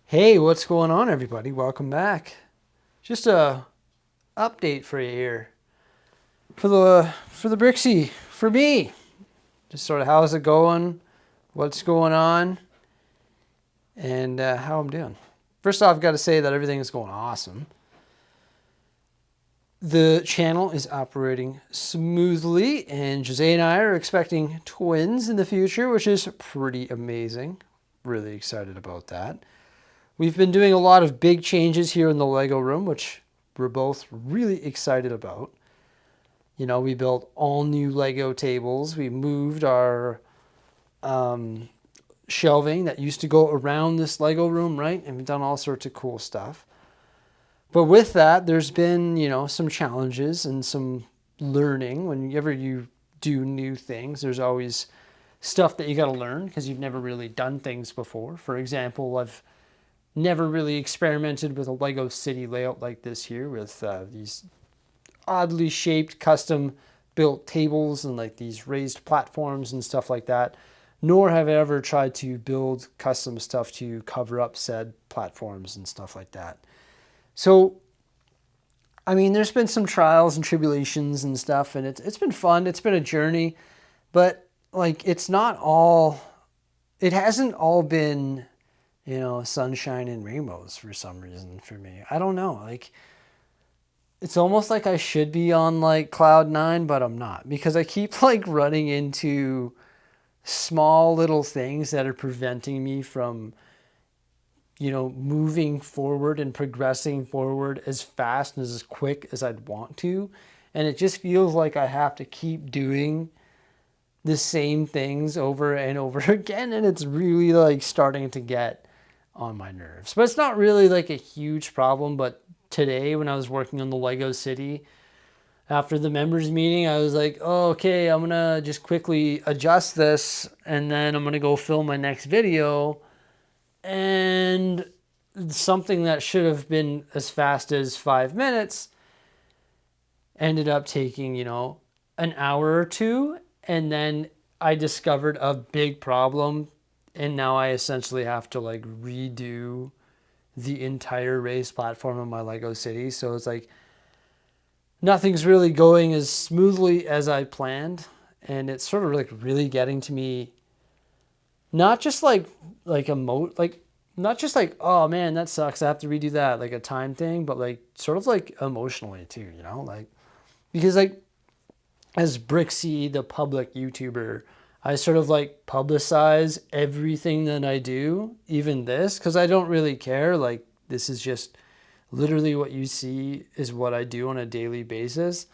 Hey, what's going on, everybody? Welcome back. Just a update for you here for the Bricksie for me. Just sort of how's it going, what's going on, and how I'm doing. First off, I've got to say that everything is going awesome. The channel is operating smoothly, and Jose and I are expecting twins in the future, which is pretty amazing. Really excited about that. We've been doing a lot of big changes here in the Lego room, which we're both really excited about. You know, we built all new Lego tables. We moved our shelving that used to go around this Lego room, right? And we've done all sorts of cool stuff. But with that, there's been, some challenges and some learning. Whenever you do new things, there's always stuff that you got to learn because you've never really done things before. For example, I've never really experimented with a Lego city layout like this here with these oddly shaped custom built tables and like these raised platforms and stuff like that. Nor have I ever tried to build custom stuff to cover up said platforms and stuff like that. So, I mean, there's been some trials and tribulations and stuff, and it's been fun. It's been a journey, but like it hasn't all been sunshine and rainbows for some reason for me. I don't know. Like, it's almost like I should be on like cloud nine, but I'm not because I keep like running into small little things that are preventing me from, moving forward and progressing forward as fast and as quick as I'd want to. And it just feels like I have to keep doing the same things over and over again. And it's really like starting to get on my nerves. But it's not really like a huge problem. But today when I was working on the Lego City, after the members meeting, I was like, oh, okay, I'm going to just quickly adjust this and then I'm going to go film my next video. And something that should have been as fast as 5 minutes ended up taking, an hour or two. And then I discovered a big problem. And now I essentially have to like redo the entire race platform of my Lego City. So it's like nothing's really going as smoothly as I planned. And it's sort of like really getting to me, not just not just like, oh man, that sucks, I have to redo that, like a time thing, but like sort of like emotionally too, like, because like as Bricksie, the public YouTuber, I sort of like publicize everything that I do, even this, because I don't really care. Like, this is just literally what you see is what I do on a daily basis.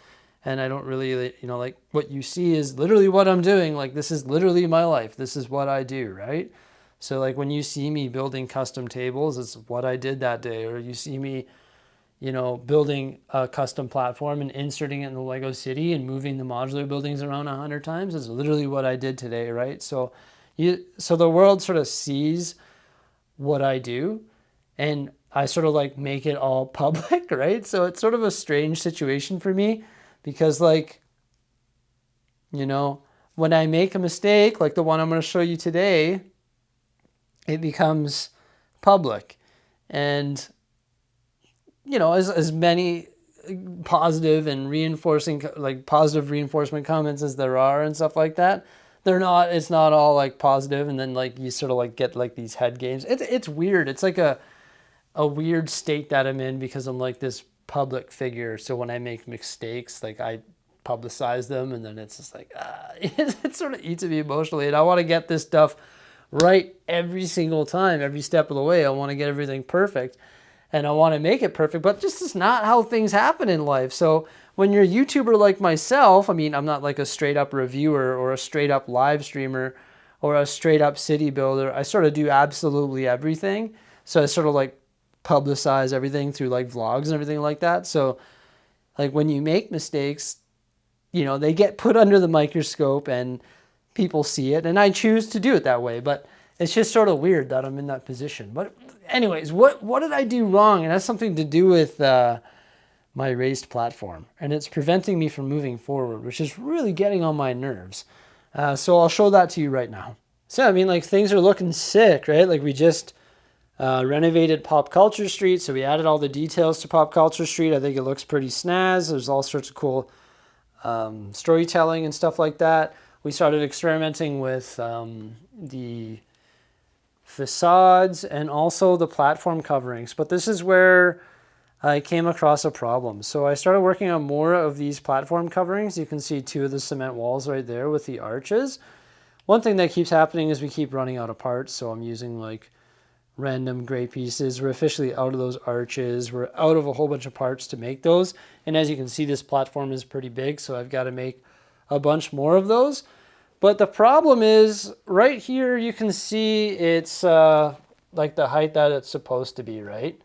And I don't really, like what you see is literally what I'm doing. Like, this is literally my life. This is what I do, right? So like when you see me building custom tables, it's what I did that day. Or you see me, building a custom platform and inserting it in the Lego City and moving the modular buildings around 100 times is literally what I did today, right? So the world sort of sees what I do and I sort of like make it all public, right? So it's sort of a strange situation for me because like, when I make a mistake, like the one I'm going to show you today, it becomes public. And as many positive reinforcement comments as there are and stuff like that, it's not all like positive. And then like you sort of like get like these head games. It's weird. It's like a weird state that I'm in because I'm like this public figure. So when I make mistakes, like I publicize them and then it's just like, it sort of eats at me emotionally. And I want to get this stuff right every single time, every step of the way. I want to get everything perfect. And I want to make it perfect, but just is not how things happen in life. So when you're a YouTuber like myself, I mean, I'm not like a straight up reviewer or a straight up live streamer or a straight up city builder. I sort of do absolutely everything. So I sort of like publicize everything through like vlogs and everything like that. So like when you make mistakes, they get put under the microscope and people see it. And I choose to do it that way, but it's just sort of weird that I'm in that position. But anyways, what did I do wrong? And it has something to do with my raised platform. And it's preventing me from moving forward, which is really getting on my nerves. So I'll show that to you right now. So, I mean, like things are looking sick, right? Like we just Renovated Pop Culture Street, so we added all the details to Pop Culture Street. I think it looks pretty snaz. There's all sorts of cool storytelling and stuff like that. We started experimenting with the facades and also the platform coverings, but this is where I came across a problem. So I started working on more of these platform coverings. You can see two of the cement walls right there with the arches. One thing that keeps happening is we keep running out of parts, so I'm using like random gray pieces. We're officially out of those arches. We're out of a whole bunch of parts to make those. And as you can see, this platform is pretty big, so I've got to make a bunch more of those. But the problem is, right here you can see it's like the height that it's supposed to be, right?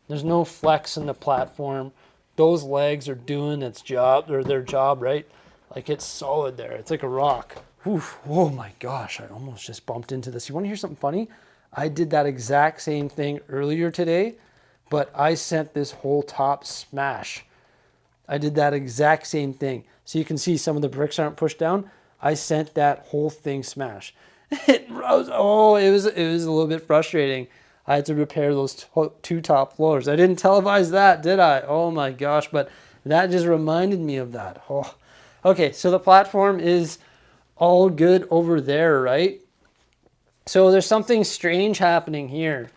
There's no flex in the platform. Those legs are doing its job, or their job, right? Like it's solid there. It's like a rock. Oof. Oh my gosh, I almost just bumped into this. You want to hear something funny? I did that exact same thing earlier today, but I sent this whole top smash. I did that exact same thing. So you can see some of the bricks aren't pushed down. I sent that whole thing smash. It was a little bit frustrating. I had to repair those two top floors. I didn't televise that, did I? Oh my gosh, but that just reminded me of that. Oh. Okay, so the platform is all good over there, right? So there's something strange happening here.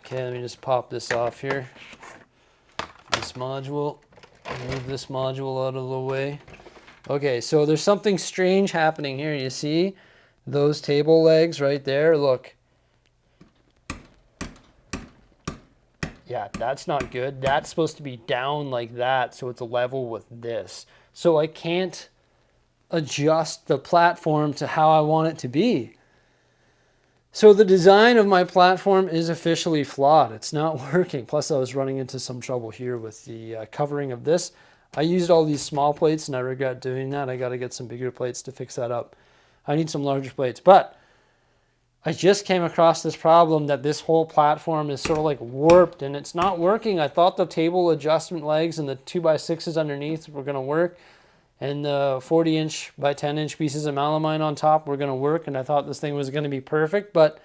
Okay, let me just pop this off here. This module, move this module out of the way. Okay, so there's something strange happening here. You see those table legs right there? Look. Yeah, that's not good. That's supposed to be down like that, so it's level with this. So I can't adjust the platform to how I want it to be. So the design of my platform is officially flawed. It's not working. Plus I was running into some trouble here with the covering of this. I used all these small plates and I regret doing that. I got to get some bigger plates to fix that up. I need some larger plates, but I just came across this problem that this whole platform is sort of like warped and it's not working. I thought the table adjustment legs and the 2x6s underneath were going to work, and the 40-inch by 10-inch pieces of melamine on top were going to work, and I thought this thing was going to be perfect, but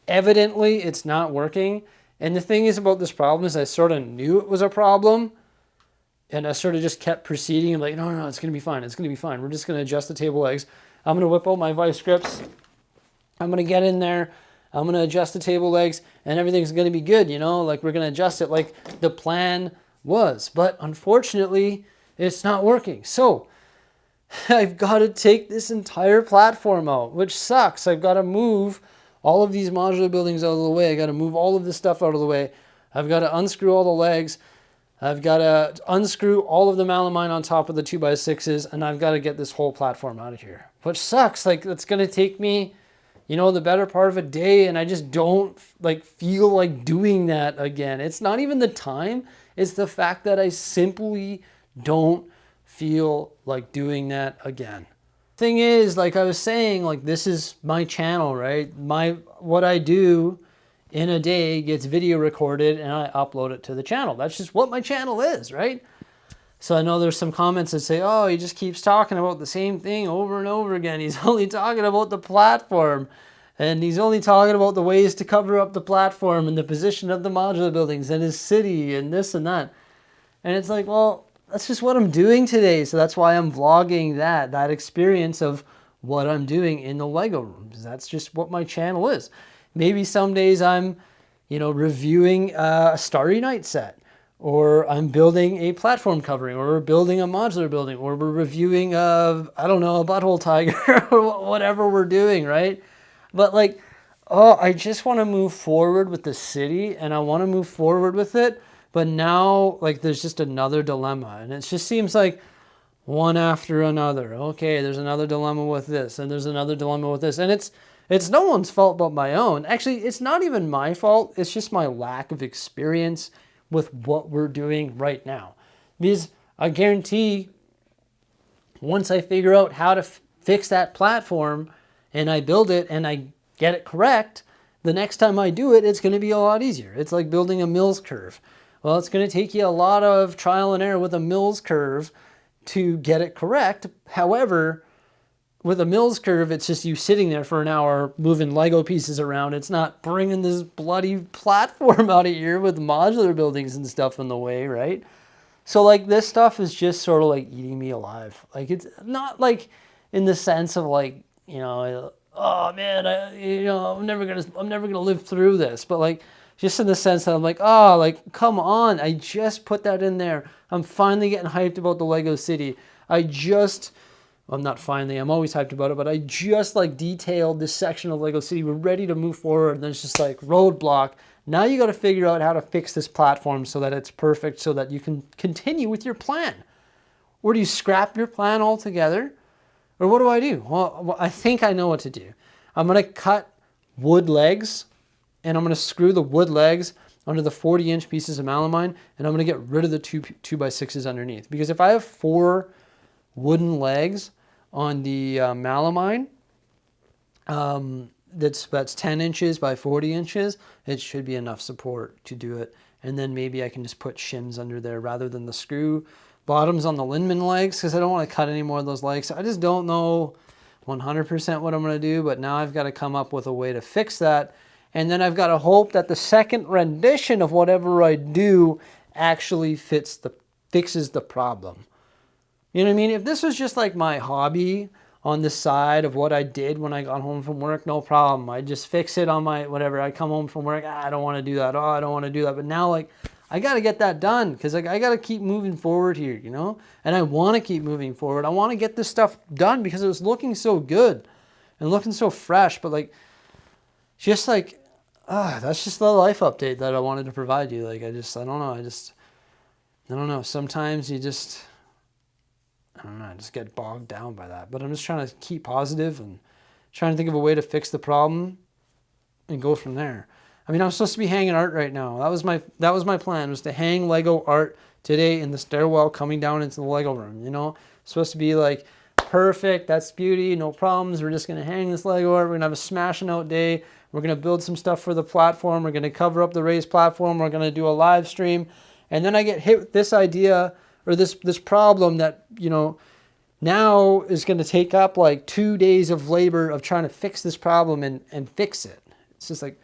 evidently it's not working. And the thing is about this problem is I sort of knew it was a problem, and I sort of just kept proceeding. I'm like, no, it's going to be fine. It's going to be fine. We're just going to adjust the table legs. I'm going to whip out my vice grips. I'm going to get in there. I'm going to adjust the table legs, and everything's going to be good, you know? Like, we're going to adjust it like the plan was. But unfortunately, it's not working. So I've got to take this entire platform out, which sucks. I've got to move all of these modular buildings out of the way. I got to move all of this stuff out of the way. I've got to unscrew all the legs. I've got to unscrew all of the melamine on top of the 2x6s, and I've got to get this whole platform out of here, which sucks. Like, it's going to take me, you know, the better part of a day, and I just don't like feel like doing that again. It's not even the time. It's the fact that I simply don't feel like doing that again. Thing is, like I was saying, like, this is my channel, right? What I do in a day gets video recorded and I upload it to the channel. That's just what my channel is, right? So I know there's some comments that say, oh, he just keeps talking about the same thing over and over again. He's only talking about the platform, and he's only talking about the ways to cover up the platform and the position of the modular buildings and his city and this and that. And it's like, well, that's just what I'm doing today. So that's why I'm vlogging that experience of what I'm doing in the Lego rooms. That's just what my channel is. Maybe some days I'm, you know, reviewing a Starry Night set, or I'm building a platform covering, or we're building a modular building, or we're reviewing I don't know, a butthole tiger or whatever we're doing, right? But like, oh, I just want to move forward with the city, and I want to move forward with it. But now, like, there's just another dilemma, and it just seems like one after another. Okay, there's another dilemma with this, and there's another dilemma with this, and it's no one's fault but my own. Actually, it's not even my fault. It's just my lack of experience with what we're doing right now. Because I guarantee once I figure out how to fix that platform and I build it and I get it correct, the next time I do it, it's going to be a lot easier. It's like building a Mills curve. Well, it's going to take you a lot of trial and error with a Mills curve to get it correct. However, with a Mills curve, it's just you sitting there for an hour moving Lego pieces around. It's not bringing this bloody platform out of here with modular buildings and stuff in the way, right? So like this stuff is just sort of like eating me alive. Like it's not like in the sense of like, oh man, I'm never gonna live through this. But like just in the sense that I'm like, oh, like come on, I just put that in there. I'm finally getting hyped about the Lego City. I'm not finally, I'm always hyped about it, but I just like detailed this section of Lego City. We're ready to move forward, and then it's just like roadblock. Now you got to figure out how to fix this platform so that it's perfect, so that you can continue with your plan. Or do you scrap your plan altogether? Or what do I do? Well, I think I know what to do. I'm going to cut wood legs, and I'm going to screw the wood legs onto the 40-inch pieces of melamine, and I'm going to get rid of the 2x6s underneath. Because if I have 4 wooden legs on the melamine, that's 10 inches by 40 inches, it should be enough support to do it. And then maybe I can just put shims under there rather than the screw bottoms on the Lindman legs, because I don't want to cut any more of those legs. I just don't know 100% what I'm going to do, but now I've got to come up with a way to fix that. And then I've got to hope that the second rendition of whatever I do actually fixes the problem. You know what I mean? If this was just like my hobby on the side of what I did when I got home from work, no problem. I just fix it on my whatever. I come home from work, I don't want to do that. Oh, I don't want to do that. But now like I got to get that done because I got to keep moving forward here, And I want to keep moving forward. I want to get this stuff done because it was looking so good and looking so fresh. But like, just like, that's just the life update that I wanted to provide you. Like, I don't know. I don't know. Sometimes you just... I don't know, I just get bogged down by that. But I'm just trying to keep positive and trying to think of a way to fix the problem and go from there. I mean, I'm supposed to be hanging art right now. That was my plan, was to hang Lego art today in the stairwell coming down into the Lego room, It's supposed to be like perfect, that's beauty, no problems. We're just going to hang this Lego art. We're going to have a smashing out day. We're going to build some stuff for the platform. We're going to cover up the raised platform. We're going to do a live stream. And then I get hit with this idea or this problem that, now is going to take up like 2 days of labor of trying to fix this problem and fix it. It's just like,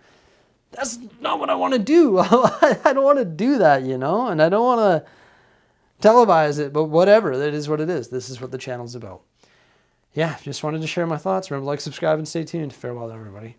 that's not what I want to do. I don't want to do that, and I don't want to televise it, but whatever, that is what it is. This is what the channel's about. Yeah, just wanted to share my thoughts. Remember, like, subscribe, and stay tuned. Farewell, everybody.